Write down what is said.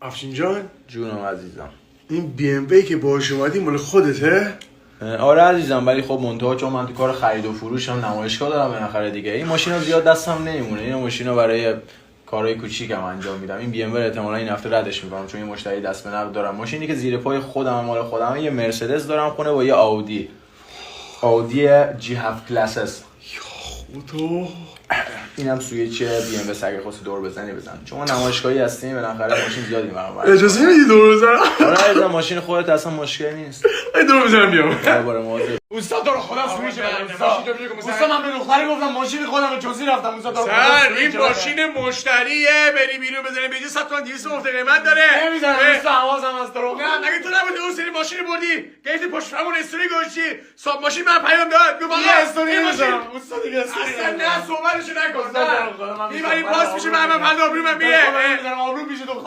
افشین جان جونم عزیزم. این بی ام وی که باهاش اومدی مال خودته؟ آره عزیزم، ولی خب منتها چون من تو کار خرید و فروش هم نمایشگاه دارم بالاخره دیگه این ماشینا زیاد دستم نمیمونه. این ماشینا برای کارهای کوچیکم انجام میدم. این بی ام دبلیو احتمالاً این هفته ردش میکنم چون یه مشتری دست به نقد دارم. ماشینی که زیر پای خودم مال خودم، یه مرسدس دارم خونه با یه آودی جی 7 کلاسس. یا خدا، اینم سویچ بی ام سگ خاص دور بزنی بزن چون ما نمایشگاهی هستیم بالاخره ماشین زیادی برام. اجازه میدی دور بزنم؟ آره عزیزم، ماشین خودت اصلا مشکلی نیست. ای دور بزنم بیام. درباره مواظب. استاد داره خودم سویچ بدم. استاد من به دختری گفتم ماشین خودم جزئی رفتم. استاد داره سر این ماشین مشتریه، بری بیرون بزنی بگی 100 تومن 200 افت قیمت داره. نمیزنم استاد، حواسم از تو. نه مگه تو نبودی اون سری ماشین بردی گیت پشت فرمون استوری گوشی صاحب ماشین من پیام داد گفت یه استوری این ماشین استاد دیگه استوری اصلا نه صحبتشو نکن. استاد این باز میشه من فردا آبرو من میره. آبرو پیش دختر